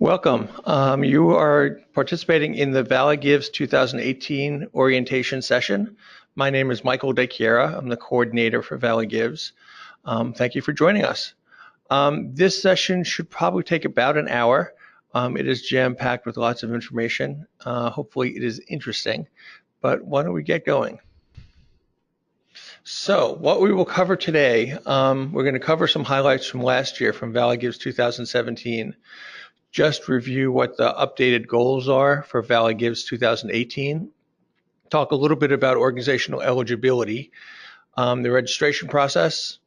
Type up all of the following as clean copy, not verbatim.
Welcome. You are participating in the ValleyGives 2018 orientation session. My name is Michael DeChiara. I'm the coordinator for ValleyGives. Thank you for joining us. This session should probably take about an hour. It is jam-packed with lots of information. Hopefully it is interesting, but why don't we get going? So what we will cover today, we're going to cover some highlights from last year from ValleyGives 2017. Just review what the updated goals are for ValleyGives 2018. Talk a little bit about organizational eligibility, the registration process,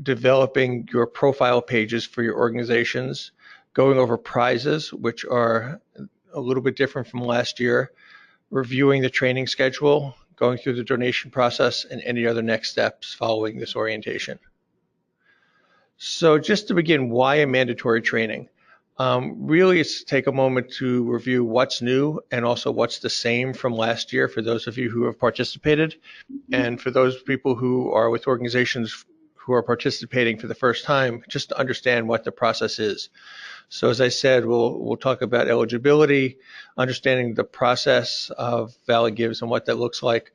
developing your profile pages for your organizations, going over prizes, which are a little bit different from last year, reviewing the training schedule, going through the donation process, and any other next steps following this orientation. So just to begin, why a mandatory training? Really, it's to take a moment to review what's new and also what's the same from last year for those of you who have participated, and for those people who are with organizations who are participating for the first time, just to understand what the process is. So as I said, we'll talk about eligibility, understanding the process of ValleyGives and what that looks like,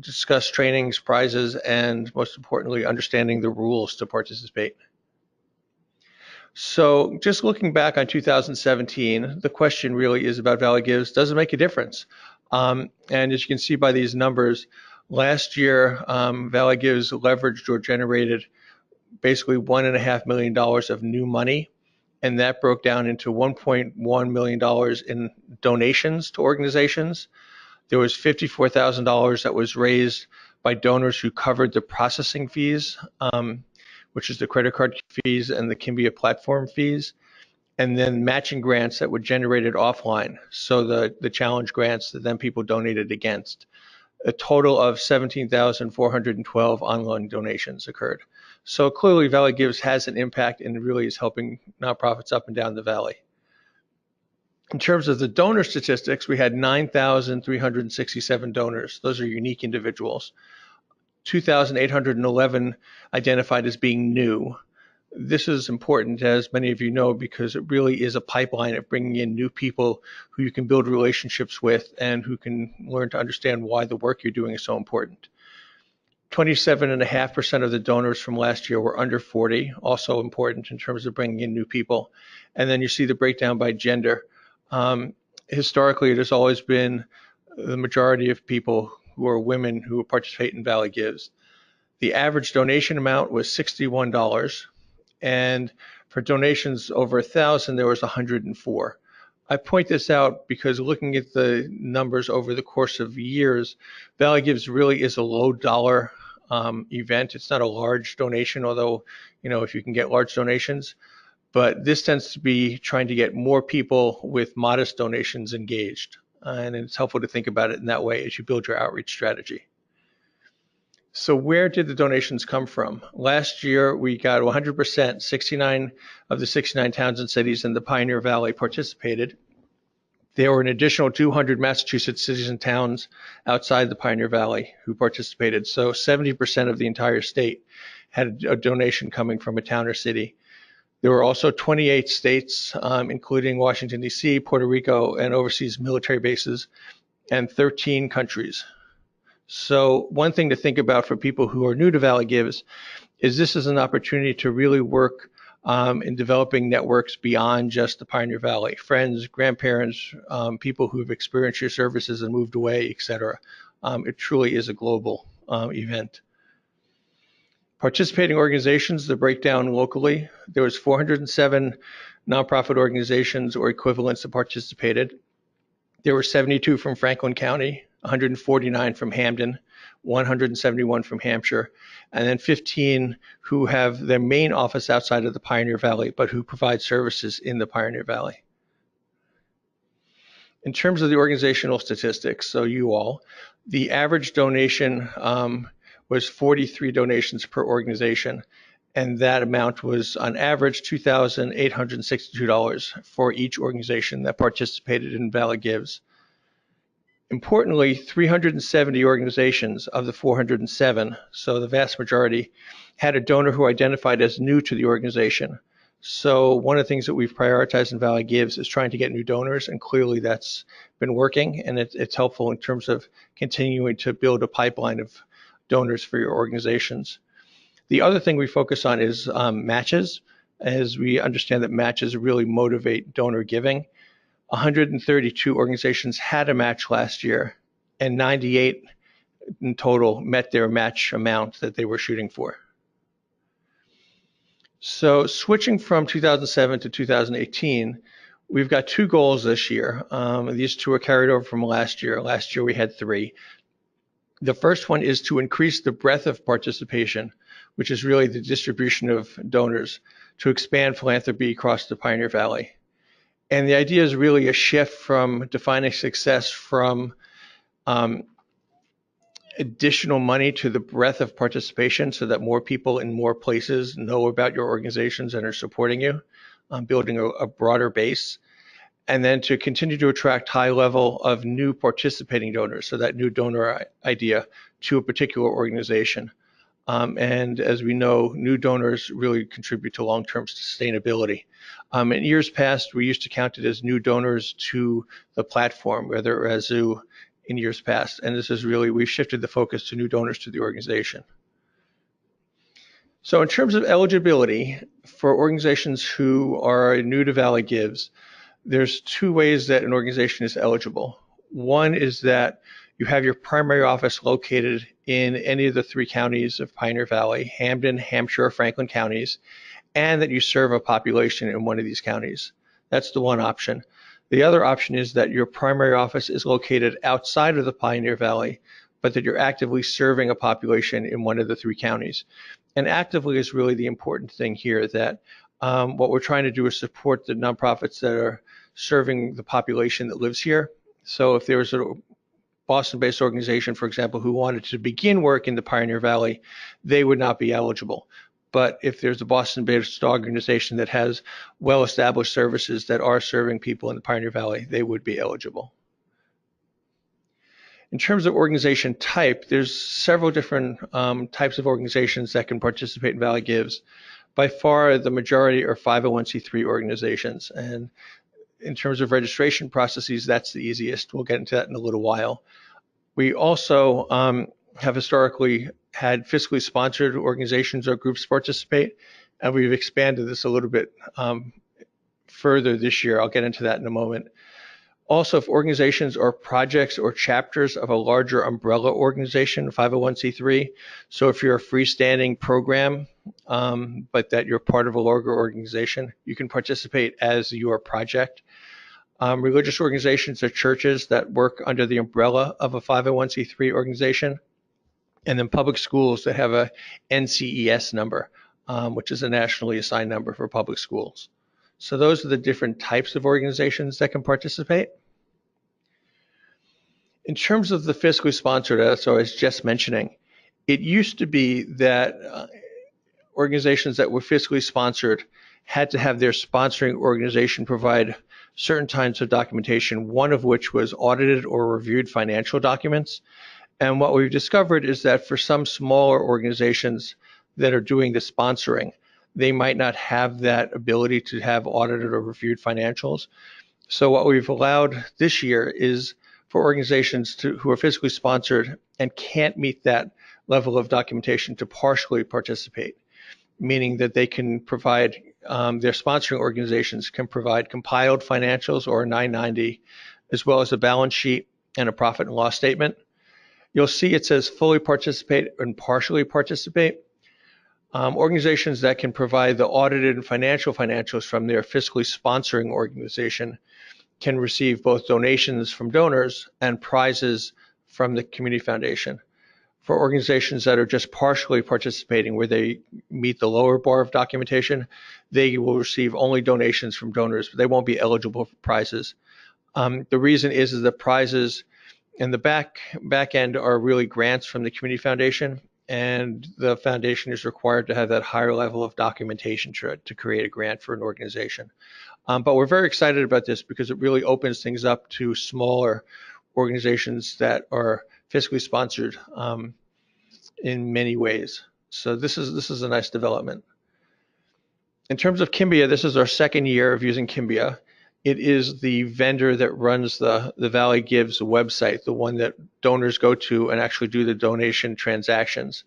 discuss trainings, prizes, and most importantly, understanding the rules to participate. So just looking back on 2017, the question really is about ValleyGives. Does it make a difference? And as you can see by these numbers, last year, ValleyGives leveraged or generated basically $1.5 million of new money, and that broke down into $1.1 million in donations to organizations. There was $54,000 that was raised by donors who covered the processing fees, which is the credit card fees and the Kimbia platform fees, and then matching grants that were generated offline. So the challenge grants that then people donated against. A total of 17,412 online donations occurred. So clearly ValleyGives has an impact and really is helping nonprofits up and down the valley. In terms of the donor statistics, we had 9,367 donors. Those are unique individuals. 2,811 identified as being new. This is important, as many of you know, because it really is a pipeline of bringing in new people who you can build relationships with and who can learn to understand why the work you're doing is so important. 27.5% of the donors from last year were under 40, also important in terms of bringing in new people. And then you see the breakdown by gender. Historically, it has always been the majority of people who are women who participate in ValleyGives. The average donation amount was $61, and for donations over 1,000, there was 104. I point this out because looking at the numbers over the course of years, ValleyGives really is a low dollar event. It's not a large donation, although, you know, if you can get large donations, but this tends to be trying to get more people with modest donations engaged. And it's helpful to think about it in that way as you build your outreach strategy. So where did the donations come from? Last year, we got 100%, 69 of the 69 towns and cities in the Pioneer Valley participated. There were an additional 200 Massachusetts cities and towns outside the Pioneer Valley who participated. So 70% of the entire state had a donation coming from a town or city. There were also 28 states, including Washington, D.C., Puerto Rico, and overseas military bases, and 13 countries. So one thing to think about for people who are new to ValleyGives is this is an opportunity to really work in developing networks beyond just the Pioneer Valley. Friends, grandparents, people who have experienced your services and moved away, etc. It truly is a global event. Participating organizations, the breakdown locally, there was 407 nonprofit organizations or equivalents that participated. There were 72 from Franklin County, 149 from Hamden, 171 from Hampshire, and then 15 who have their main office outside of the Pioneer Valley, but who provide services in the Pioneer Valley. In terms of the organizational statistics, so you all, the average donation was 43 donations per organization, and that amount was on average $2,862 for each organization that participated in ValleyGives. Importantly, 370 organizations of the 407, so the vast majority, had a donor who identified as new to the organization. So one of the things that we've prioritized in Valley Gives is trying to get new donors, and clearly that's been working, and it's helpful in terms of continuing to build a pipeline of donors for your organizations. The other thing we focus on is matches, as we understand that matches really motivate donor giving. 132 organizations had a match last year, and 98 in total met their match amount that they were shooting for. So switching from 2007 to 2018, we've got two goals this year. These two are carried over from last year. Last year we had three. The first one is to increase the breadth of participation, which is really the distribution of donors, to expand philanthropy across the Pioneer Valley. And the idea is really a shift from defining success from additional money to the breadth of participation so that more people in more places know about your organizations and are supporting you, building a broader base. And then to continue to attract high level of new participating donors, so that new donor idea to a particular organization. And as we know, new donors really contribute to long-term sustainability. In years past, we used to count it as new donors to the platform, whether Razoo in years past. And this is really, we've shifted the focus to new donors to the organization. So in terms of eligibility for organizations who are new to Valley Gives, there's two ways that an organization is eligible. One is that you have your primary office located in any of the three counties of Pioneer Valley, Hampden, Hampshire, or Franklin counties, and that you serve a population in one of these counties. That's the one option. The other option is that your primary office is located outside of the Pioneer Valley, but that you're actively serving a population in one of the three counties. And actively is really the important thing here, that what we're trying to do is support the nonprofits that are serving the population that lives here. So if there was a Boston-based organization, for example, who wanted to begin work in the Pioneer Valley, they would not be eligible. But if there's a Boston-based organization that has well-established services that are serving people in the Pioneer Valley, they would be eligible. In terms of organization type, there's several different types of organizations that can participate in Valley Gives. By far, the majority are 501c3 organizations. And in terms of registration processes, that's the easiest. We'll get into that in a little while. We also have historically had fiscally sponsored organizations or groups participate, and we've expanded this a little bit further this year. I'll get into that in a moment. Also, if organizations or projects or chapters of a larger umbrella organization, 501c3, so if you're a freestanding program, but that you're part of a larger organization, you can participate as your project. Religious organizations or churches that work under the umbrella of a 501c3 organization, and then public schools that have a NCES number, which is a nationally assigned number for public schools. So those are the different types of organizations that can participate. In terms of the fiscally sponsored, as I was just mentioning, it used to be that organizations that were fiscally sponsored had to have their sponsoring organization provide certain types of documentation, one of which was audited or reviewed financial documents. And what we've discovered is that for some smaller organizations that are doing the sponsoring, they might not have that ability to have audited or reviewed financials. So what we've allowed this year is for organizations who are fiscally sponsored and can't meet that level of documentation to partially participate, meaning that they can provide, their sponsoring organizations can provide compiled financials or a 990, as well as a balance sheet and a profit and loss statement. You'll see it says fully participate and partially participate. Organizations that can provide the audited and financials from their fiscally sponsoring organization can receive both donations from donors and prizes from the community foundation. For organizations that are just partially participating, where they meet the lower bar of documentation, they will receive only donations from donors, but they won't be eligible for prizes. The reason is that prizes in the back end are really grants from the community foundation, and the foundation is required to have that higher level of documentation to create a grant for an organization. But we're very excited about this because it really opens things up to smaller organizations that are fiscally sponsored in many ways. So this is a nice development. In terms of Kimbia, this is our second year of using Kimbia. It is the vendor that runs the Valley Gives website, the one that donors go to and actually do the donation transactions.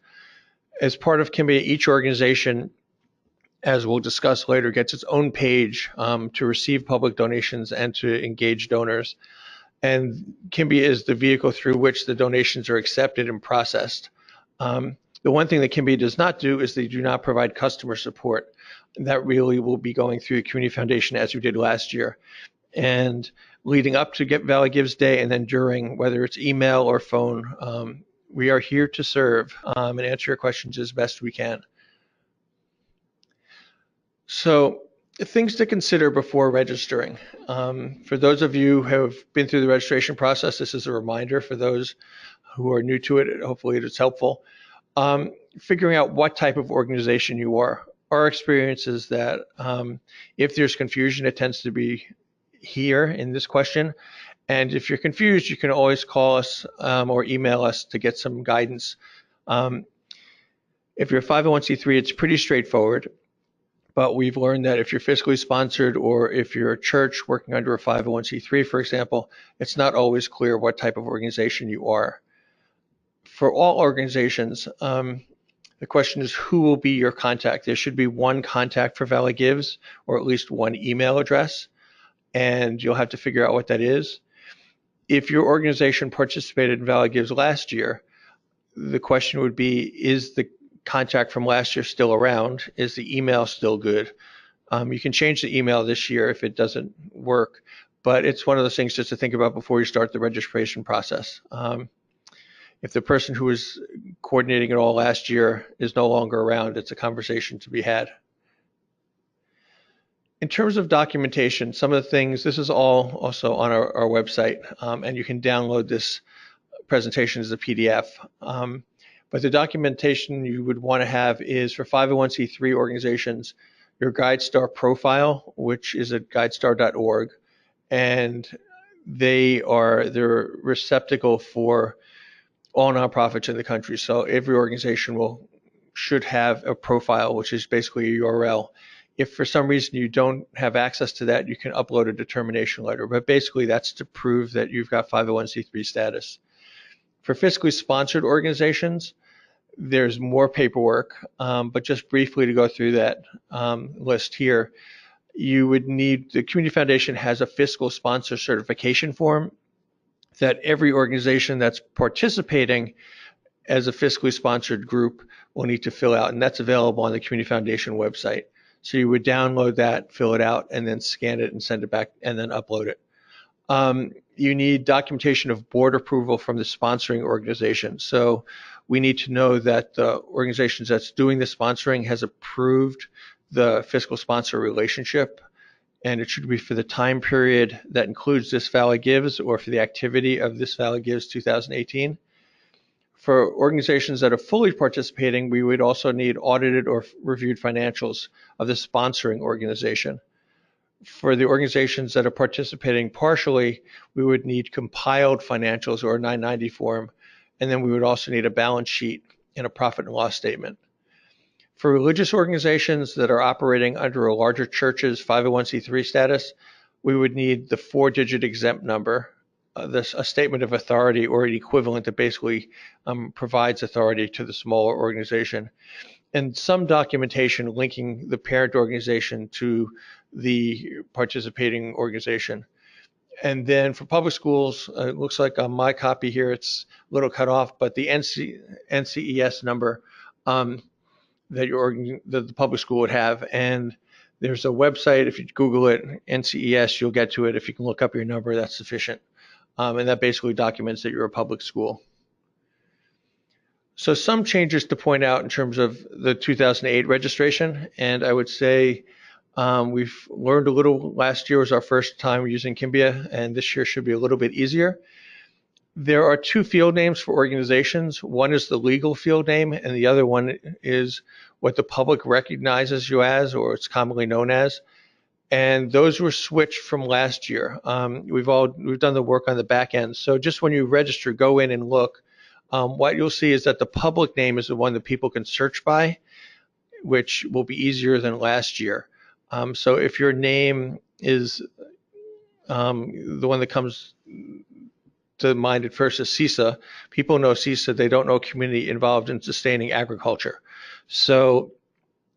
As part of Kimbia, each organization, as we'll discuss later, gets its own page to receive public donations and to engage donors. And Kimbia is the vehicle through which the donations are accepted and processed. The one thing that Kimbia does not do is they do not provide customer support. That really will be going through the Community Foundation as we did last year. And leading up to Valley Gives Day and then during, whether it's email or phone, we are here to serve and answer your questions as best we can. So things to consider before registering. For those of you who have been through the registration process, this is a reminder. For those who are new to it, hopefully it is helpful. Figuring out what type of organization you are. Our experience is that if there's confusion, it tends to be here in this question. And if you're confused, you can always call us or email us to get some guidance. If you're a 501c3, it's pretty straightforward. But we've learned that if you're fiscally sponsored or if you're a church working under a 501c3, for example, it's not always clear what type of organization you are. For all organizations, the question is who will be your contact? There should be one contact for Valley Gives or at least one email address, and you'll have to figure out what that is. If your organization participated in Valley Gives last year, the question would be, is the contact from last year still around? Is the email still good? You can change the email this year if it doesn't work, but it's one of those things just to think about before you start the registration process. If the person who was coordinating it all last year is no longer around, it's a conversation to be had. In terms of documentation, some of the things, this is all also on our website, and you can download this presentation as a PDF. But the documentation you would want to have is for 501c3 organizations, your GuideStar profile, which is at guidestar.org, and they're receptacle for all nonprofits in the country. So every organization should have a profile, which is basically a URL. If for some reason you don't have access to that, you can upload a determination letter. But basically that's to prove that you've got 501c3 status. For fiscally sponsored organizations, there's more paperwork, but just briefly to go through that list here, you would need, the Community Foundation has a fiscal sponsor certification form that every organization that's participating as a fiscally sponsored group will need to fill out, and that's available on the Community Foundation website. So you would download that, fill it out, and then scan it and send it back, and then upload it. You need documentation of board approval from the sponsoring organization. So we need to know that the organization that's doing the sponsoring has approved the fiscal sponsor relationship, and it should be for the time period that includes this Valley Gives or for the activity of this Valley Gives 2018. For organizations that are fully participating, we would also need audited or reviewed financials of the sponsoring organization. For the organizations that are participating partially, we would need compiled financials or a 990 form, and then we would also need a balance sheet and a profit and loss statement. For religious organizations that are operating under a larger church's 501c3 status, we would need the 4-digit exempt number, a statement of authority or an equivalent that basically provides authority to the smaller organization, and some documentation linking the parent organization to the participating organization. And then for public schools, it looks like on my copy here, it's a little cut off, but the NCES number that the public school would have. And there's a website, if you Google it, NCES, you'll get to it. If you can look up your number, that's sufficient. And that basically documents that you're a public school. So some changes to point out in terms of the 2008 registration, and I would say we've learned a little. Last year was our first time using Kimbia, and this year should be a little bit easier. There are 2 field names for organizations. One is the legal field name, and the other one is what the public recognizes you as, or it's commonly known as. And those were switched from last year. We've done the work on the back end. So just when you register, go in and look. What you'll see is that the public name is the one that people can search by, which will be easier than last year. So if your name is the one that comes to mind at first is CISA, people know CISA, they don't know community involved in sustaining agriculture. So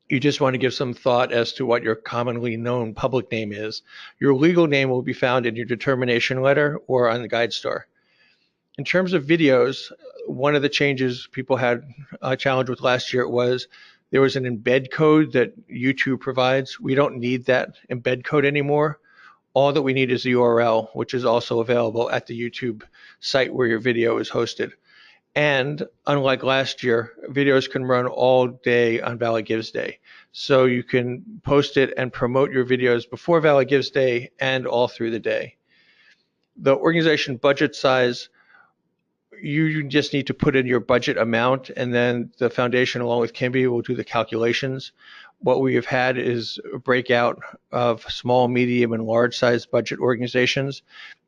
you just want to give some thought as to what your commonly known public name is. Your legal name will be found in your determination letter or on the guide star. In terms of videos, one of the changes people had a challenge with last year was there was an embed code that YouTube provides. We don't need that embed code anymore. All that we need is the URL, which is also available at the YouTube site where your video is hosted. And unlike last year, videos can run all day on Valley Gives Day. So you can post it and promote your videos before Valley Gives Day and all through the day. The organization budget size, you just need to put in your budget amount, and then the foundation along with Kimby will do the calculations. What we have had is a breakout of small, medium, and large size budget organizations.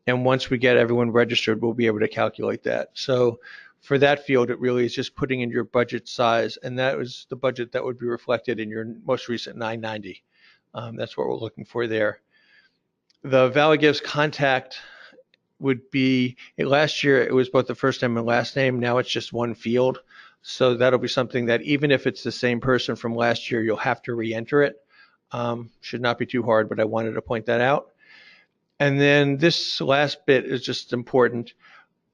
And once we get everyone registered, we'll be able to calculate that. So for that field, it really is just putting in your budget size, and that was the budget that would be reflected in your most recent 990. That's what we're looking for there. The Valley Gives contact would be, last year it was both the first name and last name. Now it's just one field. So that'll be something that even if it's the same person from last year, you'll have to re-enter it. Should not be too hard, but I wanted to point that out. And then this last bit is just important.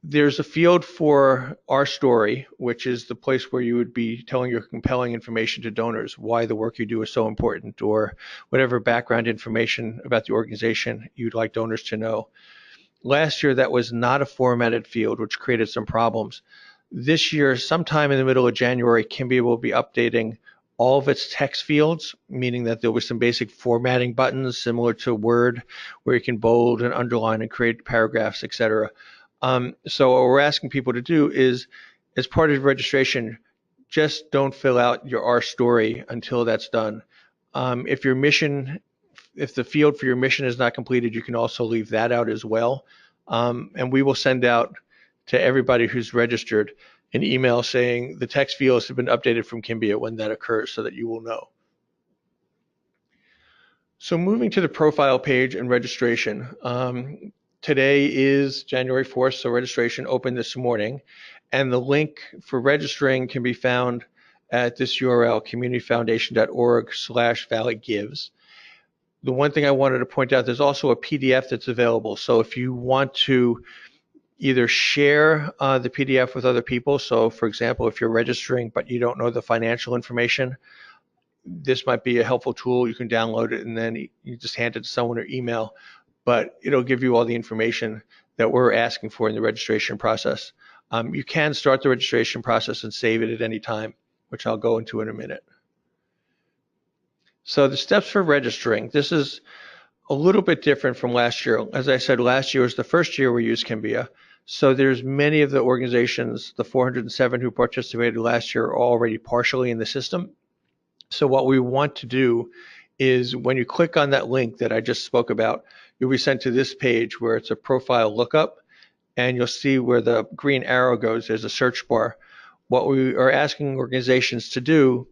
There's a field for our story, which is the place where you would be telling your compelling information to donors, why the work you do is so important, or whatever background information about the organization you'd like donors to know. Last year, that was not a formatted field, which created some problems. This year, sometime in the middle of January, Kimby will be updating all of its text fields, meaning that there'll be some basic formatting buttons similar to Word, where you can bold and underline and create paragraphs, etc. So what we're asking people to do is, as part of registration, just don't fill out your our story until that's done. If the field for your mission is not completed, you can also leave that out as well. And we will send out to everybody who's registered an email saying the text fields have been updated from Kimbia when that occurs, so that you will know. So moving to the profile page and registration. Today is January 4th, so registration opened this morning. And the link for registering can be found at this URL, communityfoundation.org/ValleyGives. The one thing I wanted to point out, there's also a PDF that's available. So if you want to either share the PDF with other people, so for example, if you're registering but you don't know the financial information, this might be a helpful tool. You can download it and then you just hand it to someone or email, but it'll give you all the information that we're asking for in the registration process. You can start the registration process and save it at any time, which I'll go into in a minute. So the steps for registering, this is a little bit different from last year. As I said, last year was the first year we used Kimbia. So there's many of the organizations, the 407 who participated last year, are already partially in the system. So what we want to do is when you click on that link that I just spoke about, you'll be sent to this page where it's a profile lookup, and you'll see where the green arrow goes, there's a search bar. What we are asking organizations to do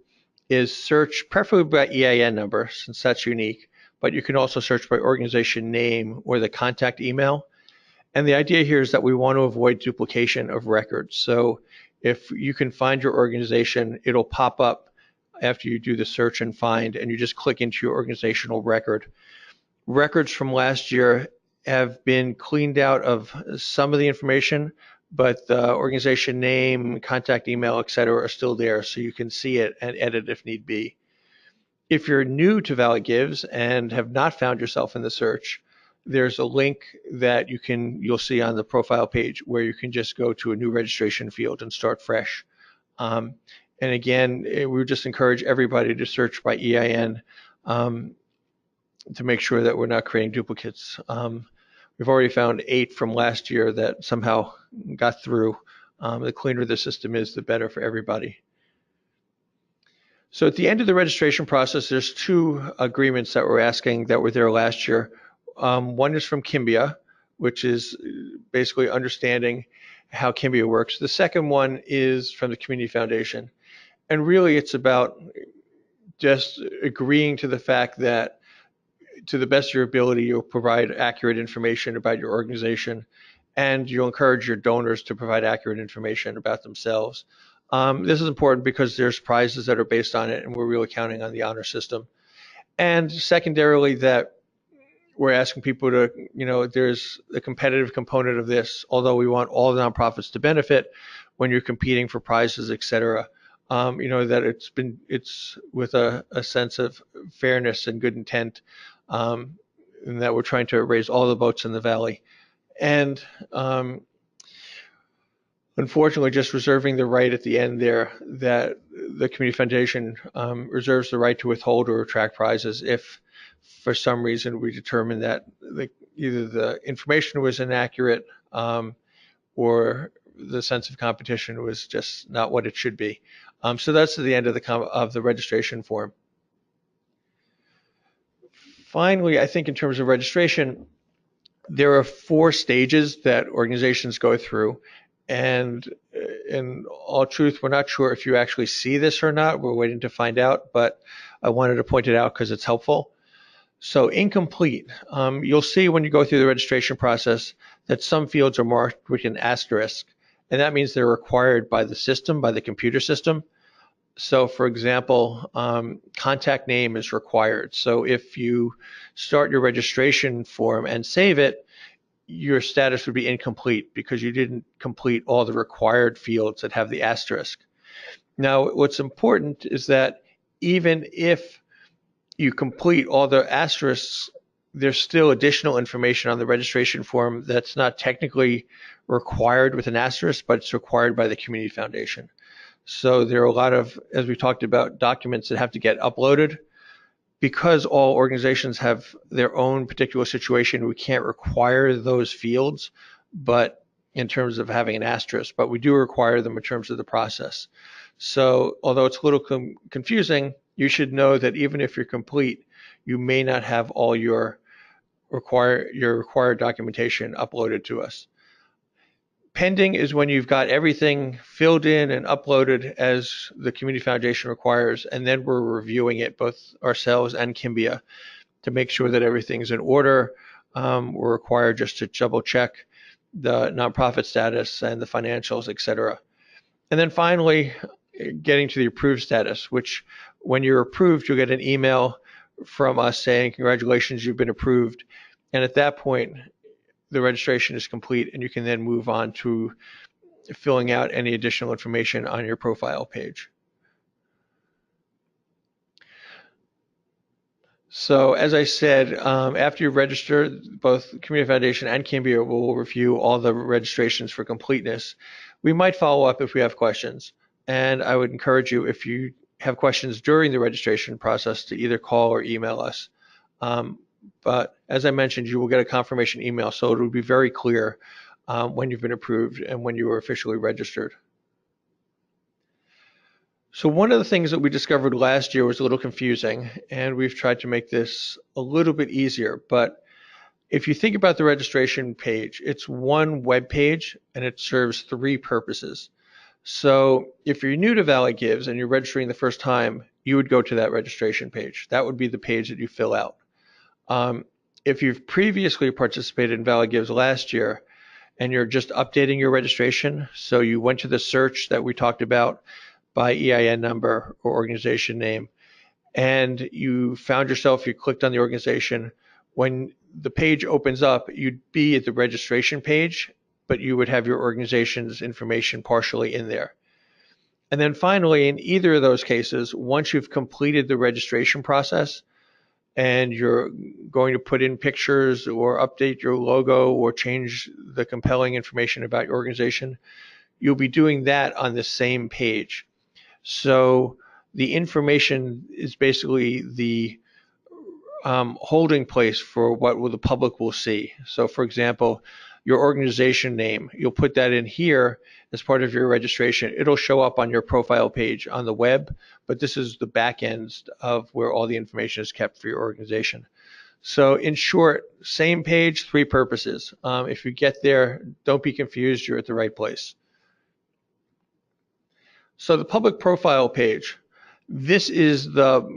is search preferably by EIN number, since that's unique, but you can also search by organization name or the contact email. And the idea here is that we want to avoid duplication of records. So if you can find your organization, it'll pop up after you do the search and find, and you just click into your organizational record. Records from last year have been cleaned out of some of the information, but the organization name, contact email, etc. are still there, so you can see it and edit if need be. If you're new to Valley Gives and have not found yourself in the search, there's a link that you'll see on the profile page where you can just go to a new registration field and start fresh. And again, we just encourage everybody to search by EIN to make sure that we're not creating duplicates. We've already found 8 from last year that somehow got through. The cleaner the system is, the better for everybody. So at the end of the registration process, there's 2 agreements that we're asking that were there last year. One is from Kimbia, which is basically understanding how Kimbia works. The second one is from the Community Foundation. And really it's about just agreeing to the fact that to the best of your ability, you'll provide accurate information about your organization, and you'll encourage your donors to provide accurate information about themselves. This is important because there's prizes that are based on it, and we're really counting on the honor system. And secondarily, that we're asking people to, there's a competitive component of this, although we want all the nonprofits to benefit when you're competing for prizes, et cetera. That it's with a sense of fairness and good intent, and that we're trying to raise all the boats in the valley. And unfortunately, just reserving the right at the end there that the Community Foundation reserves the right to withhold or retract prizes if for some reason we determine that either the information was inaccurate or the sense of competition was just not what it should be. So that's the end of the registration form. Finally, I think in terms of registration, there are 4 stages that organizations go through. And in all truth, we're not sure if you actually see this or not. We're waiting to find out, but I wanted to point it out because it's helpful. So incomplete, you'll see when you go through the registration process that some fields are marked with an asterisk, and that means they're required by the system, by the computer system. So for example, contact name is required. So if you start your registration form and save it, your status would be incomplete because you didn't complete all the required fields that have the asterisk. Now, what's important is that even if you complete all the asterisks, there's still additional information on the registration form that's not technically required with an asterisk, but it's required by the Community Foundation. So there are a lot of, as we talked about, documents that have to get uploaded. Because all organizations have their own particular situation, we can't require those fields, but in terms of having an asterisk, but we do require them in terms of the process. So although it's a little confusing, you should know that even if you're complete, you may not have all your required documentation uploaded to us. Pending is when you've got everything filled in and uploaded as the Community Foundation requires, and then we're reviewing it, both ourselves and Kimbia, to make sure that everything's in order. We're required just to double check the nonprofit status and the financials, et cetera. And then finally, getting to the approved status, which when you're approved, you'll get an email from us saying, congratulations, you've been approved. And at that point, the registration is complete, and you can then move on to filling out any additional information on your profile page. So as I said, after you register, both Community Foundation and Kimbia will review all the registrations for completeness. We might follow up if we have questions, and I would encourage you, if you have questions during the registration process, to either call or email us. But as I mentioned, you will get a confirmation email, so it will be very clear when you've been approved and when you were officially registered. So one of the things that we discovered last year was a little confusing, and we've tried to make this a little bit easier. But if you think about the registration page, it's one web page, and it serves 3 purposes. So if you're new to ValleyGives and you're registering the first time, you would go to that registration page. That would be the page that you fill out. If you've previously participated in ValleyGives last year and you're just updating your registration, so you went to the search that we talked about by EIN number or organization name, and you found yourself, you clicked on the organization, when the page opens up, you'd be at the registration page, but you would have your organization's information partially in there. And then finally, in either of those cases, once you've completed the registration process, and you're going to put in pictures or update your logo or change the compelling information about your organization, you'll be doing that on the same page. So the information is basically the holding place for what the public will see. So for example, your organization name, you'll put that in here as part of your registration. It'll show up on your profile page on the web, but this is the back end of where all the information is kept for your organization. So in short, same page, 3 purposes. If you get there, don't be confused, you're at the right place. So the public profile page, This is the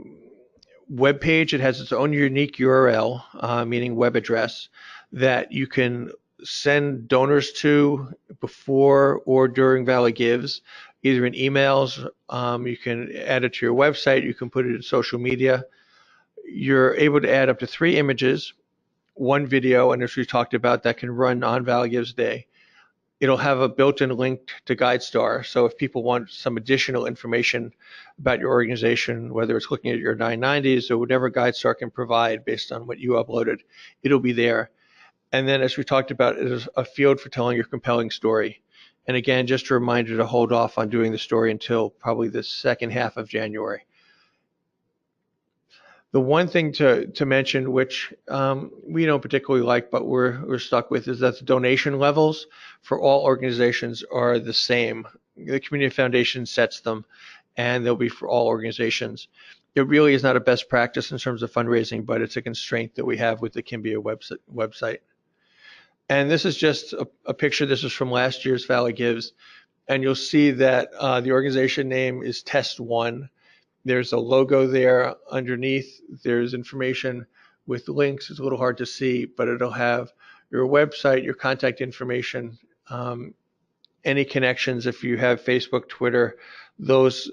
web page. It has its own unique URL, meaning web address, that you can send donors to before or during Valley Gives, either in emails. You can add it to your website. You can put it in social media. You're able to add up to 3 images, 1 video, and as we talked about, that can run on Valley Gives Day. It'll have a built-in link to GuideStar. So if people want some additional information about your organization, whether it's looking at your 990s or whatever GuideStar can provide based on what you uploaded, it'll be there. And then as we talked about, it is a field for telling your compelling story. And again, just a reminder to hold off on doing the story until probably the second half of January. The one thing to mention, which we don't particularly like, but we're stuck with, is that the donation levels for all organizations are the same. The Community Foundation sets them, and they'll be for all organizations. It really is not a best practice in terms of fundraising, but it's a constraint that we have with the Kimbia website. And this is just a picture. This is from last year's Valley Gives, and you'll see that the organization name is Test One. There's a logo there underneath. There's information with links. It's a little hard to see, but it'll have your website, your contact information, any connections. If you have Facebook, Twitter, those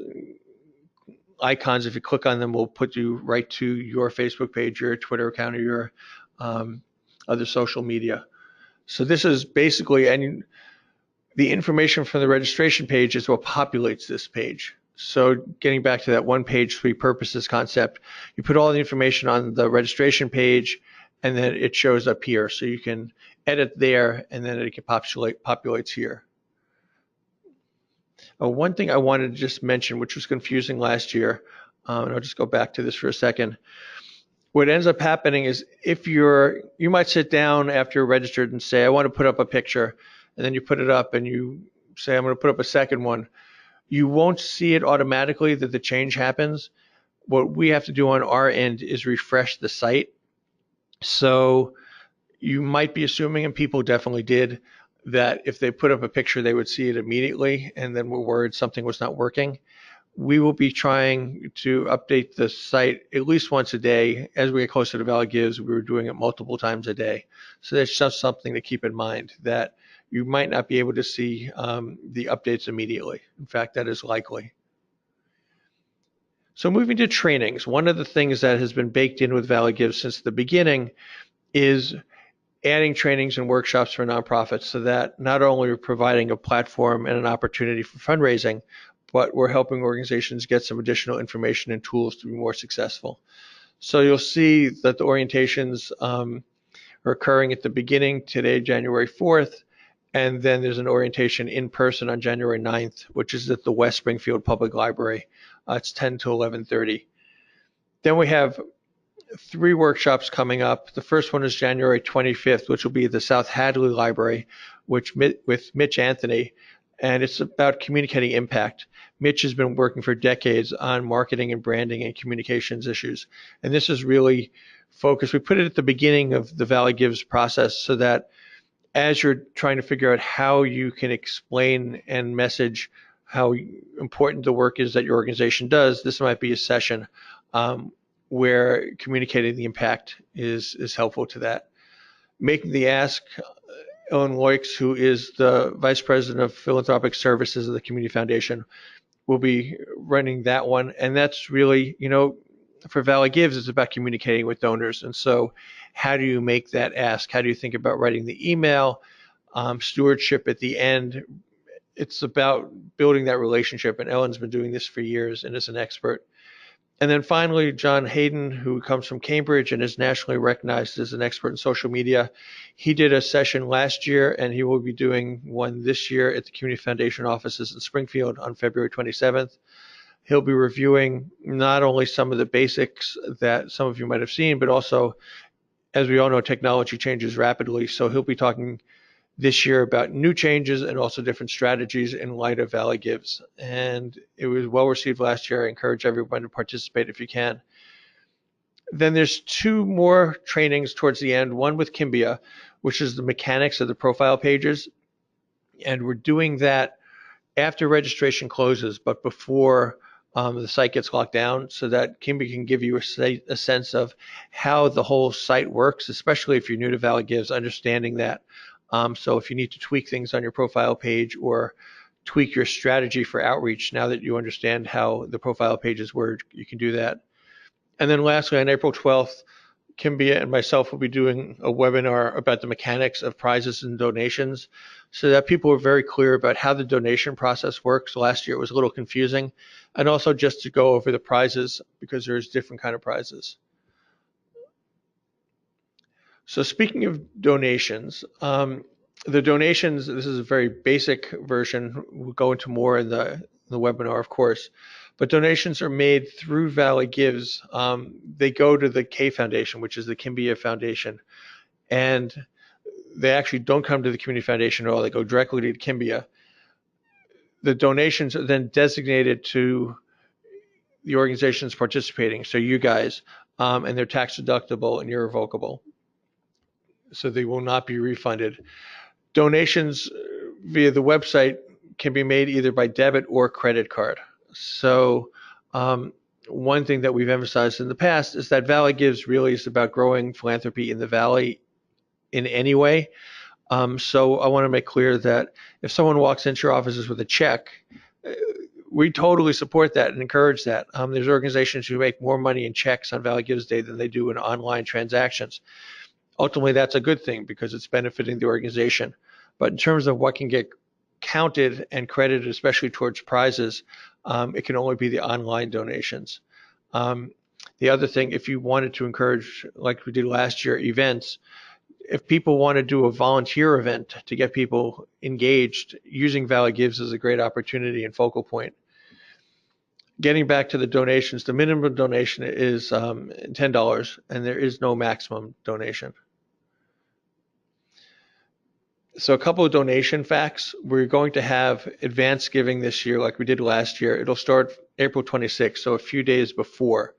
icons, if you click on them, will put you right to your Facebook page, your Twitter account, or your other social media. So this is basically, and the information from the registration page is what populates this page. So getting back to that 1 page, 3 purposes concept, you put all the information on the registration page, and then it shows up here. So you can edit there, and then it can populates here. One thing I wanted to just mention, which was confusing last year, and I'll just go back to this for a second. What ends up happening is if you might sit down after you're registered and say, I want to put up a picture, and then you put it up and you say, I'm going to put up a second one. You won't see it automatically that the change happens. What we have to do on our end is refresh the site. So you might be assuming, and people definitely did, that if they put up a picture, they would see it immediately and then were worried something was not working. We will be trying to update the site at least once a day. As we get closer to Valley Gives, we were doing it multiple times a day. So that's just something to keep in mind, that you might not be able to see the updates immediately. In fact, that is likely. So moving to trainings, one of the things that has been baked in with Valley Gives since the beginning is adding trainings and workshops for nonprofits, so that not only we're providing a platform and an opportunity for fundraising, but we're helping organizations get some additional information and tools to be more successful. So you'll see that the orientations are occurring at the beginning today, January 4th, and then there's an orientation in person on January 9th, which is at the West Springfield Public Library. It's 10 to 11:30. Then we have 3 workshops coming up. The first one is January 25th, which will be at the South Hadley Library, with Mitch Anthony, and it's about communicating impact. Mitch has been working for decades on marketing and branding and communications issues, and this is really focused. We put it at the beginning of the Valley Gives process so that as you're trying to figure out how you can explain and message how important the work is that your organization does, this might be a session where communicating the impact is helpful to that. Making the Ask, Ellen Loix, who is the Vice President of Philanthropic Services of the Community Foundation, will be running that one. And that's really, for Valley Gives, it's about communicating with donors. And so how do you make that ask? How do you think about writing the email? Stewardship at the end. It's about building that relationship. And Ellen's been doing this for years and is an expert. And then finally, John Hayden, who comes from Cambridge and is nationally recognized as an expert in social media. He did a session last year, and he will be doing one this year at the Community Foundation offices in Springfield on February 27th. He'll be reviewing not only some of the basics that some of you might have seen, but also, as we all know, technology changes rapidly. So he'll be talking this year about new changes and also different strategies in light of Valley Gives. And it was well received last year. I encourage everyone to participate if you can. Then there's 2 more trainings towards the end, one with Kimbia, which is the mechanics of the profile pages. And we're doing that after registration closes, but before the site gets locked down, so that Kimby can give you a sense of how the whole site works, especially if you're new to Valley Gives, understanding that. So if you need to tweak things on your profile page or tweak your strategy for outreach, now that you understand how the profile pages work, you can do that. And then lastly, on April 12th, Kimbia and myself will be doing a webinar about the mechanics of prizes and donations so that people are very clear about how the donation process works. Last year it was a little confusing, and also just to go over the prizes because there's different kind of prizes. So speaking of donations, the donations, this is a very basic version. We'll go into more in the webinar, of course. But donations are made through Valley Gives. They go to the K Foundation, which is the Kimbia Foundation. And they actually don't come to the Community Foundation at all. They go directly to Kimbia. The donations are then designated to the organizations participating, so you guys, and they're tax deductible and irrevocable. So they will not be refunded. Donations via the website can be made either by debit or credit card. So one thing that we've emphasized in the past is that Valley Gives really is about growing philanthropy in the Valley in any way. So I want to make clear that if someone walks into your offices with a check, we totally support that and encourage that. There's organizations who make more money in checks on Valley Gives Day than they do in online transactions. Ultimately, that's a good thing because it's benefiting the organization. But in terms of what can get counted and credited, especially towards prizes, it can only be the online donations. The other thing, if you wanted to encourage, like we did last year, events, if people want to do a volunteer event to get people engaged, using Valley Gives is a great opportunity and focal point. Getting back to the donations, the minimum donation is $10, and there is no maximum donation. So a couple of donation facts. We're going to have advance giving this year like we did last year. It'll start April 26th, so a few days before.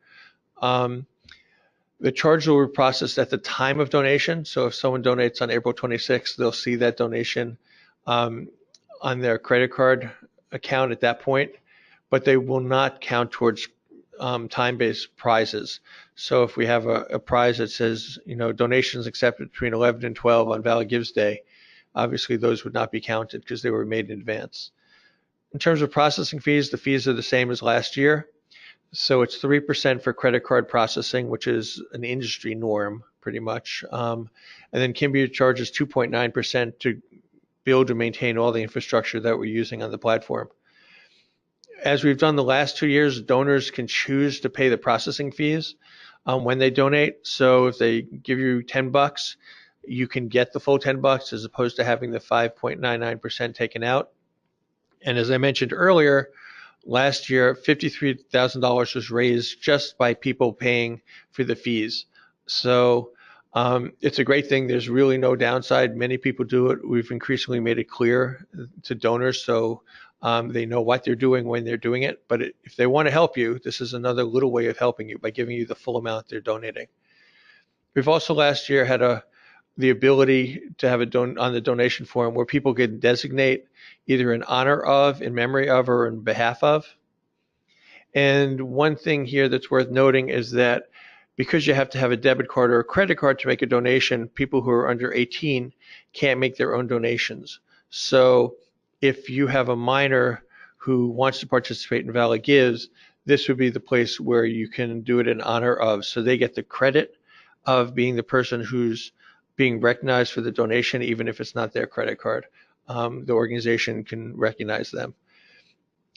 The charge will be processed at the time of donation. So if someone donates on April 26th, they'll see that donation on their credit card account at that point, but they will not count towards time-based prizes. So if we have a prize that says, donations accepted between 11 and 12 on Valley Gives Day, obviously those would not be counted because they were made in advance. In terms of processing fees, the fees are the same as last year. So it's 3% for credit card processing, which is an industry norm pretty much. And then Kimbia charges 2.9% to build and maintain all the infrastructure that we're using on the platform. As we've done the last 2 years, donors can choose to pay the processing fees when they donate. So if they give you $10, you can get the full $10 as opposed to having the 5.99% taken out. And as I mentioned earlier, last year, $53,000 was raised just by people paying for the fees. So it's a great thing. There's really no downside. Many people do it. We've increasingly made it clear to donors so they know what they're doing when they're doing it. But if they want to help you, this is another little way of helping you by giving you the full amount they're donating. We've also last year had the ability to have on the donation form where people can designate either in honor of, in memory of, or in behalf of. And one thing here that's worth noting is that because you have to have a debit card or a credit card to make a donation, people who are under 18 can't make their own donations. So if you have a minor who wants to participate in Valley Gives, this would be the place where you can do it in honor of. So they get the credit of being the person who's being recognized for the donation, even if it's not their credit card. The organization can recognize them.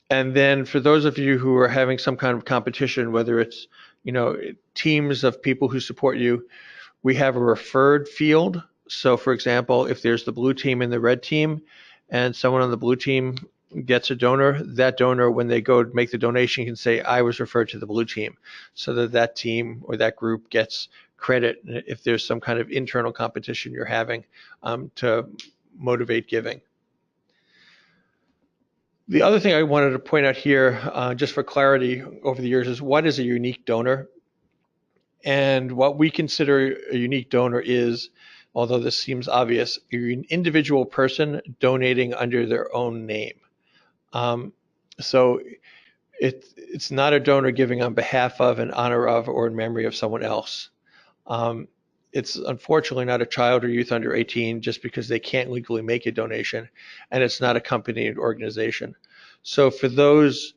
And then for those of you who are having some kind of competition, whether it's teams of people who support you, we have a referred field. So for example, if there's the blue team and the red team, and someone on the blue team gets a donor, that donor, when they go to make the donation, can say, I was referred to the blue team, so that team or that group gets credit if there's some kind of internal competition you're having to motivate giving. The other thing I wanted to point out here, just for clarity over the years, is what is a unique donor? And what we consider a unique donor is, although this seems obvious, an individual person donating under their own name. So It's not a donor giving on behalf of, in honor of, or in memory of someone else. It's unfortunately not a child or youth under 18 just because they can't legally make a donation, and it's not a company or organization. So for those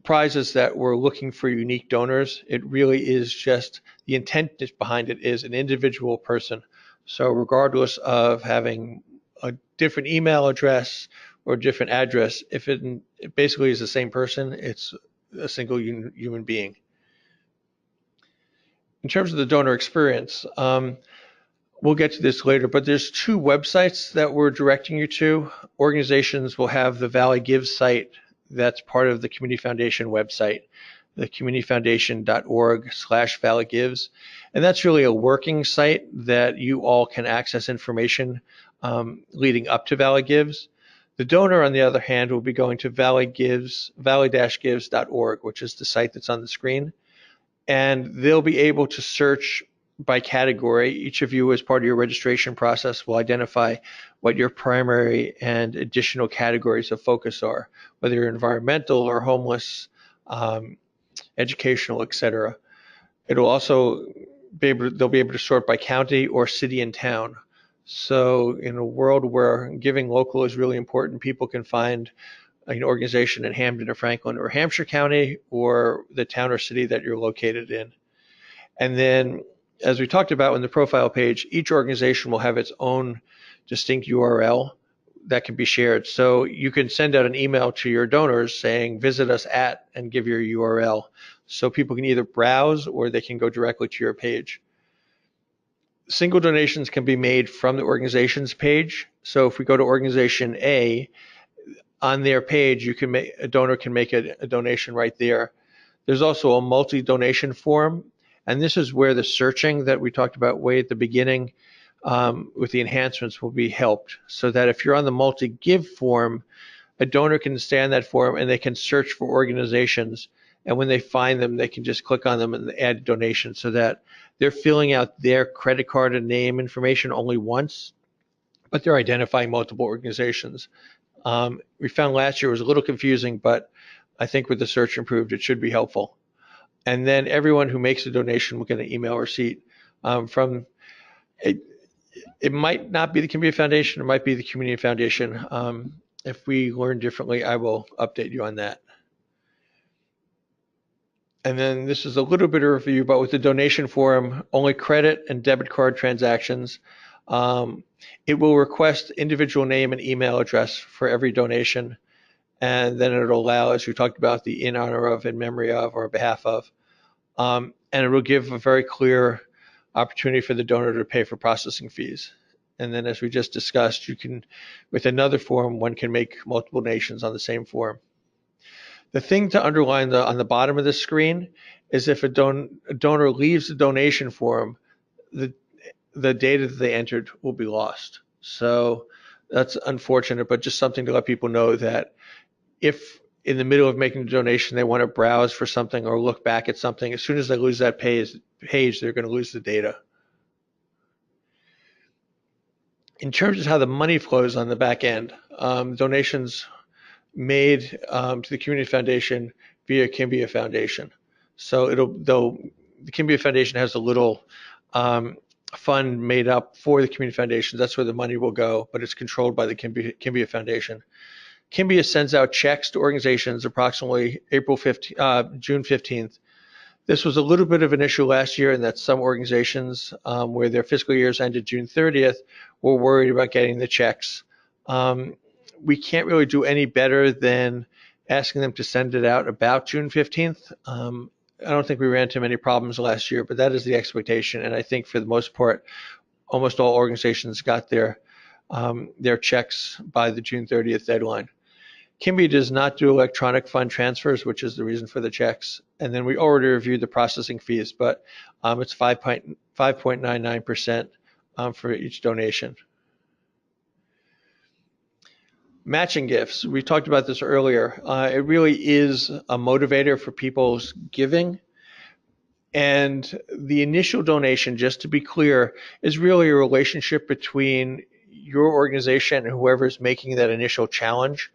prizes that we're looking for unique donors, it really is just the intent behind it is an individual person. So regardless of having a different email address or a different address, if it basically is the same person, it's a single human being. In terms of the donor experience, we'll get to this later, but there's two websites that we're directing you to. Organizations will have the Valley Gives site that's part of the Community Foundation website, the communityfoundation.org/ValleyGives. And that's really a working site that you all can access information leading up to Valley Gives. The donor, on the other hand, will be going to valley-gives.org, which is the site that's on the screen. And they'll be able to search by category. Each of you, as part of your registration process, will identify what your primary and additional categories of focus are, whether you're environmental or homeless, educational, etc. It'll also they'll be able to sort by county or city and town. So in a world where giving local is really important, people can find an organization in Hampden or Franklin or Hampshire County or the town or city that you're located in. And then, as we talked about in the profile page, each organization will have its own distinct URL that can be shared. So you can send out an email to your donors saying, visit us at, and give your URL. So people can either browse or they can go directly to your page. Single donations can be made from the organization's page. So if we go to organization A, on their page, a donor can make a donation right there. There's also a multi-donation form, and this is where the searching that we talked about way at the beginning with the enhancements will be helped, so that if you're on the multi-give form, a donor can stay on that form and they can search for organizations, and when they find them, they can just click on them and add donation, so that they're filling out their credit card and name information only once, but they're identifying multiple organizations. We found last year was a little confusing, but I think with the search improved, it should be helpful. And then everyone who makes a donation will get an email receipt from it might not be the Community Foundation, it might be the Community Foundation. If we learn differently, I will update you on that. And then this is a little bit of review, but with the donation form, only credit and debit card transactions. It will request individual name and email address for every donation, and then it'll allow, as we talked about, the in honor of, in memory of, or on behalf of. And it will give a very clear opportunity for the donor to pay for processing fees. And then, as we just discussed, you can, with another form, one can make multiple donations on the same form. The thing to underline on the bottom of the screen is if a donor leaves the donation form, the data that they entered will be lost. So that's unfortunate, but just something to let people know that if in the middle of making a donation they want to browse for something or look back at something, as soon as they lose that page, they're going to lose the data. In terms of how the money flows on the back end, donations made to the Community Foundation via Kimbia Foundation. So the Kimbia Foundation has a little fund made up for the Community Foundation. That's where the money will go, but it's controlled by the Kimbia Foundation. Kimbia sends out checks to organizations approximately June 15th. This was a little bit of an issue last year in that some organizations where their fiscal years ended June 30th were worried about getting the checks. We can't really do any better than asking them to send it out about June 15th. I don't think we ran into many problems last year, but that is the expectation. And I think for the most part, almost all organizations got their checks by the June 30th deadline. Kimbia does not do electronic fund transfers, which is the reason for the checks. And then we already reviewed the processing fees, but it's 5.99% for each donation. Matching gifts. We talked about this earlier. It really is a motivator for people's giving. And the initial donation, just to be clear, is really a relationship between your organization and whoever's making that initial challenge.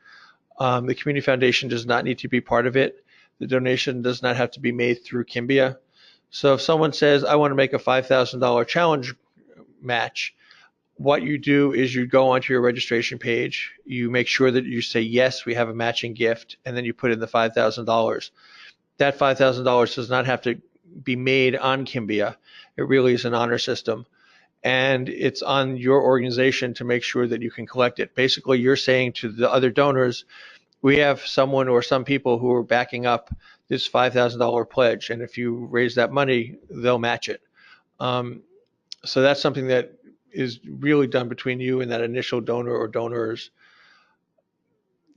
The Community Foundation does not need to be part of it. The donation does not have to be made through Kimbia. So if someone says, I want to make a $5,000 challenge match, what you do is you go onto your registration page, you make sure that you say, yes, we have a matching gift, and then you put in the $5,000. That $5,000 does not have to be made on Kimbia. It really is an honor system. And it's on your organization to make sure that you can collect it. Basically, you're saying to the other donors, we have someone or some people who are backing up this $5,000 pledge, and if you raise that money, they'll match it. So that's something that is really done between you and that initial donor or donors.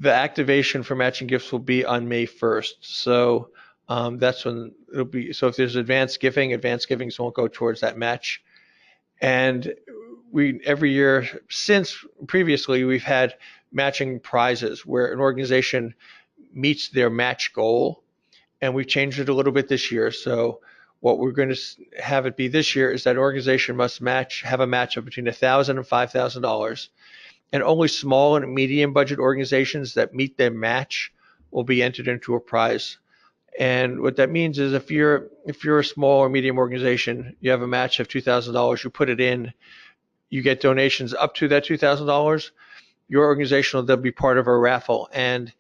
The activation for matching gifts will be on May 1st. So that's when it'll be. So if there's advanced givings won't go towards that match. And we every year since previously, we've had matching prizes where an organization meets their match goal, and we've changed it a little bit this year. So what we're going to have it be this year is that organization must have a match of between $1,000 and $5,000, and only small and medium budget organizations that meet their match will be entered into a prize. And what that means is if you're a small or medium organization, you have a match of $2,000, you put it in, you get donations up to that $2,000, your organization will then be part of a raffle. And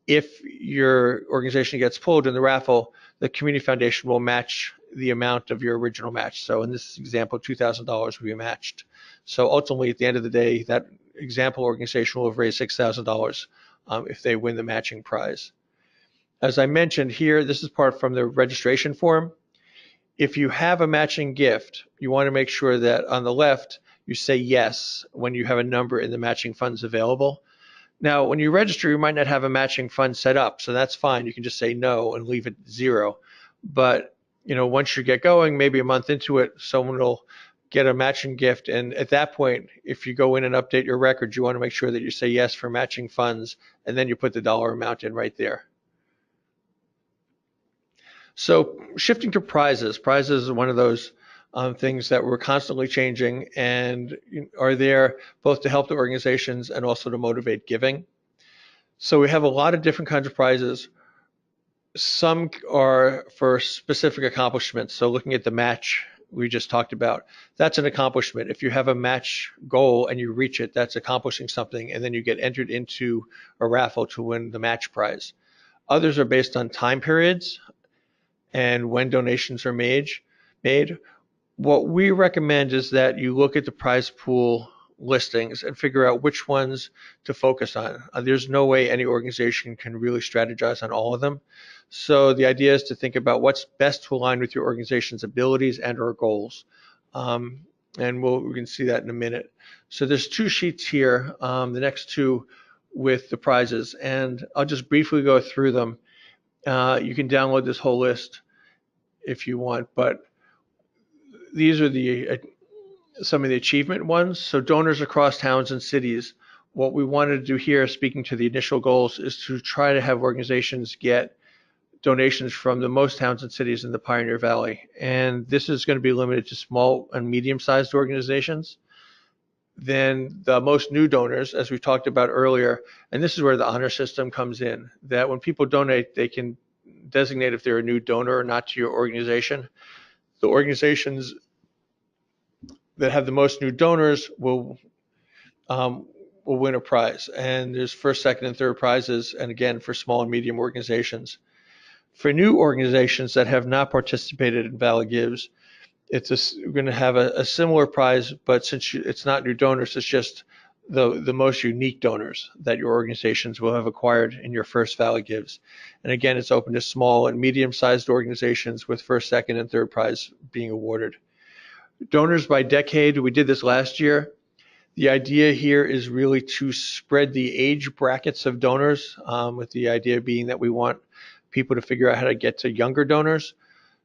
if your organization gets pulled in the raffle, the community foundation will match the amount of your original match. So in this example, $2,000 will be matched. So ultimately, at the end of the day, that example organization will have raised $6,000 if they win the matching prize. As I mentioned here, this is part from the registration form. If you have a matching gift, you want to make sure that on the left, you say yes when you have a number in the matching funds available. Now, when you register, you might not have a matching fund set up, so that's fine. You can just say no and leave it 0. But once you get going, maybe a month into it, someone will get a matching gift, and at that point, if you go in and update your records, you want to make sure that you say yes for matching funds, and then you put the dollar amount in right there. So shifting to prizes. Prizes are one of those things that we're constantly changing and are there both to help the organizations and also to motivate giving. So we have a lot of different kinds of prizes. Some are for specific accomplishments. So looking at the match we just talked about, that's an accomplishment. If you have a match goal and you reach it, that's accomplishing something, and then you get entered into a raffle to win the match prize. Others are based on time periods and when donations are made. What we recommend is that you look at the prize pool listings and figure out which ones to focus on. There's no way any organization can really strategize on all of them. So the idea is to think about what's best to align with your organization's abilities and or goals. And we can see that in a minute. So there's 2 sheets here, the next 2 with the prizes, and I'll just briefly go through them. You can download this whole list if you want, but these are some of the achievement ones. So donors across towns and cities. What we wanted to do here, speaking to the initial goals, is to try to have organizations get donations from the most towns and cities in the Pioneer Valley. And this is going to be limited to small and medium-sized organizations. Then the most new donors, as we talked about earlier, and this is where the honor system comes in, that when people donate, they can designate if they're a new donor or not to your organization. The organizations that have the most new donors will win a prize. And there's first, second, and third prizes, and again, for small and medium organizations. For new organizations that have not participated in Valley Gives, we're going to have a similar prize, but since it's not new donors, it's just the most unique donors that your organizations will have acquired in your first Valley Gives. And again, it's open to small and medium-sized organizations with first, second, and third prize being awarded. Donors by decade, we did this last year. The idea here is really to spread the age brackets of donors, with the idea being that we want people to figure out how to get to younger donors.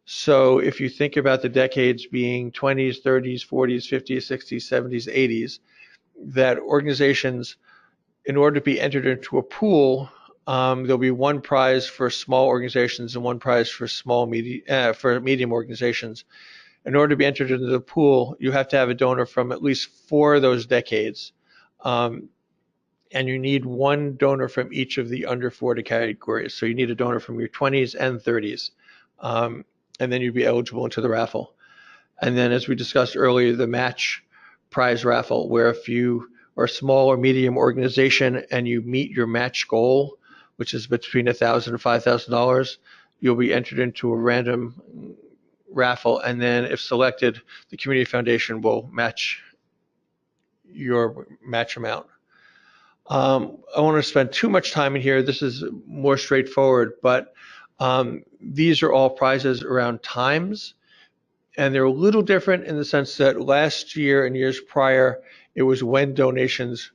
So if you think about the decades being 20s, 30s, 40s, 50s, 60s, 70s, 80s, that organizations, in order to be entered into a pool, there'll be one prize for small organizations and one prize for medium organizations. In order to be entered into the pool, you have to have a donor from at least 4 of those decades. and you need one donor from each of the under 40 categories. So you need a donor from your 20s and 30s, and then you'd be eligible into the raffle. And then, as we discussed earlier, the match prize raffle, where if you are a small or medium organization and you meet your match goal, which is between $1,000 and $5,000, you'll be entered into a random raffle, and then if selected, the community foundation will match your match amount. I don't want to spend too much time in here. This is more straightforward, but these are all prizes around times, and they're a little different in the sense that last year and years prior, it was when donations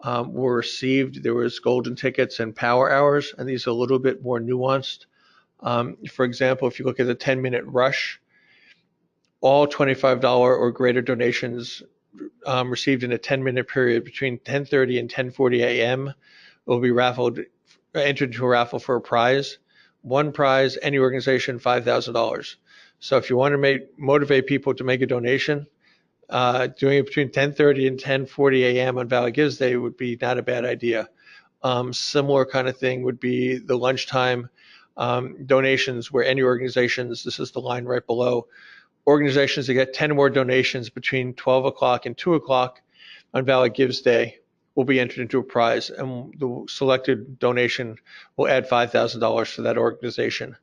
were received. There was golden tickets and power hours, and these are a little bit more nuanced. For example, if you look at the 10-minute rush, all $25 or greater donations received in a 10-minute period between 10:30 and 10:40 a.m. will be entered into a raffle for a prize. One prize, any organization, $5,000. So if you want to motivate people to make a donation, doing it between 10:30 and 10:40 a.m. on Valley Gives Day would be not a bad idea. Similar kind of thing would be the lunchtime donations, where any organizations, this is the line right below, organizations that get 10 more donations between 12 o'clock and 2 o'clock on Valley Gives Day will be entered into a prize, and the selected donation will add $5,000 for that organization.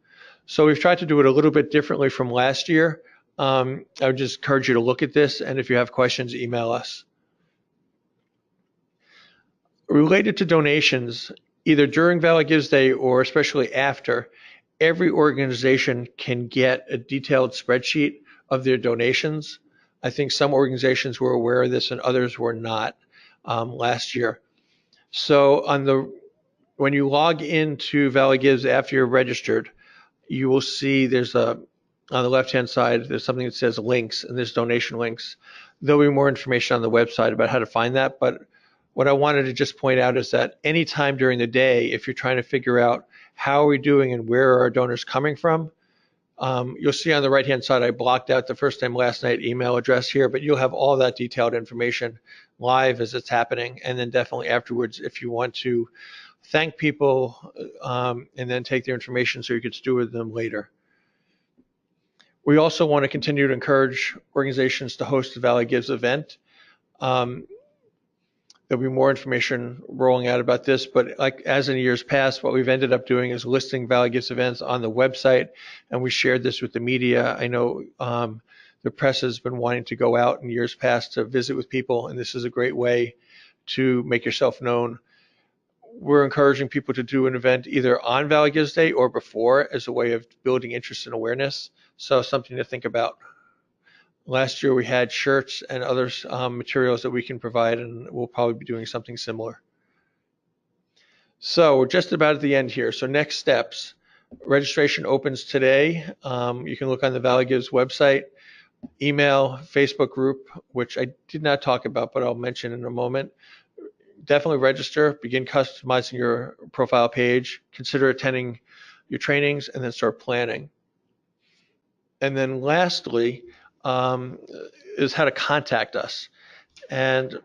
So we've tried to do it a little bit differently from last year. I would just encourage you to look at this, and if you have questions, email us. Related to donations, either during Valley Gives Day or especially after, every organization can get a detailed spreadsheet of their donations. I think some organizations were aware of this and others were not last year. So when you log into Valley Gives after you're registered, you will see there's on the left-hand side, there's something that says links, and there's donation links. There'll be more information on the website about how to find that, but what I wanted to just point out is that anytime during the day, if you're trying to figure out how are we doing and where are our donors coming from, you'll see on the right-hand side, I blocked out the first name, last night email address here, but you'll have all that detailed information live as it's happening. And then definitely afterwards, if you want to thank people and then take their information so you can steward them later. We also want to continue to encourage organizations to host the Valley Gives event. There'll be more information rolling out about this, but like as in years past, what we've ended up doing is listing Valley Gives events on the website, and we shared this with the media. I know the press has been wanting to go out in years past to visit with people, and this is a great way to make yourself known. We're encouraging people to do an event either on Valley Gives Day or before as a way of building interest and awareness. So something to think about. Last year we had shirts and other materials that we can provide, and we'll probably be doing something similar. So we're just about at the end here. So next steps. Registration opens today. You can look on the Valley Gives website, email, Facebook group, which I did not talk about, but I'll mention in a moment. Definitely register, begin customizing your profile page, consider attending your trainings, and then start planning. And then lastly, is how to contact us. And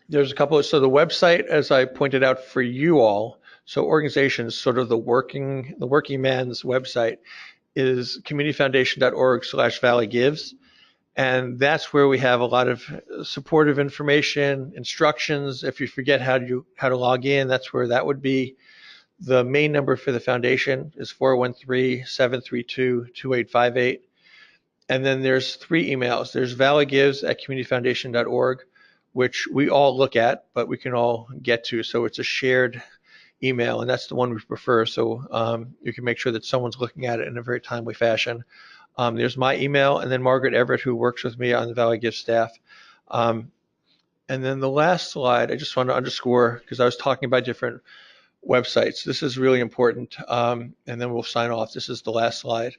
there's a couple so the website, as I pointed out for you all, so organizations, sort of the working man's website is communityfoundation.org/ValleyGives. And that's where we have a lot of supportive information, instructions. If you forget how to log in, that's where that would be. The main number for the foundation is 413-732-2858. And then there's 3 emails. There's ValleyGives@communityfoundation.org, which we all look at, but we can all get to. So it's a shared email, and that's the one we prefer. So you can make sure that someone's looking at it in a very timely fashion. There's my email, and then Margaret Everett, who works with me on the Valley Gives staff. And then the last slide, I just want to underscore, because I was talking about different websites. This is really important, and then we'll sign off. This is the last slide.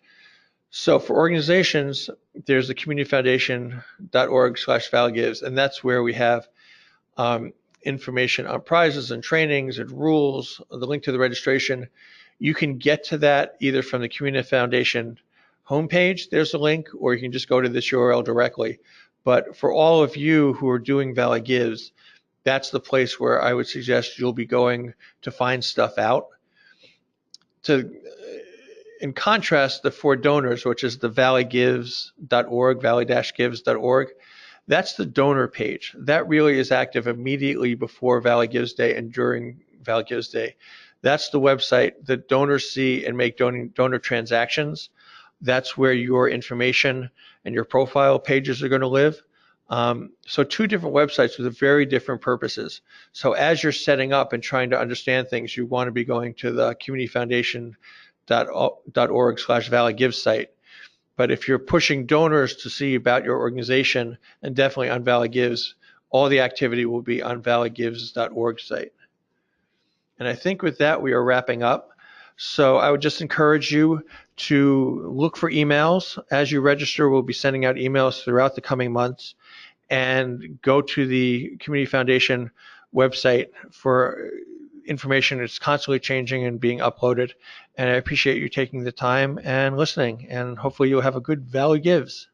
So for organizations, there's the communityfoundation.org/ValleyGives, and that's where we have information on prizes and trainings and rules, the link to the registration. You can get to that either from the Community Foundation homepage, there's a link, or you can just go to this URL directly. But for all of you who are doing Valley Gives, that's the place where I would suggest you'll be going to find stuff out. In contrast, the For Donors, which is the ValleyGives.org, valley-gives.org, that's the donor page. That really is active immediately before Valley Gives Day and during Valley Gives Day. That's the website that donors see and make donor transactions. That's where your information and your profile pages are going to live. So two different websites with very different purposes. So as you're setting up and trying to understand things, you want to be going to the communityfoundation.org/ValleyGives site. But if you're pushing donors to see about your organization, and definitely on Valley Gives, all the activity will be on ValleyGives.org site. And I think with that, we are wrapping up. So I would just encourage you to look for emails. As you register, we'll be sending out emails throughout the coming months. And go to the Community Foundation website for information. It's constantly changing and being uploaded. And I appreciate you taking the time and listening. And hopefully you'll have a good Valley Gives.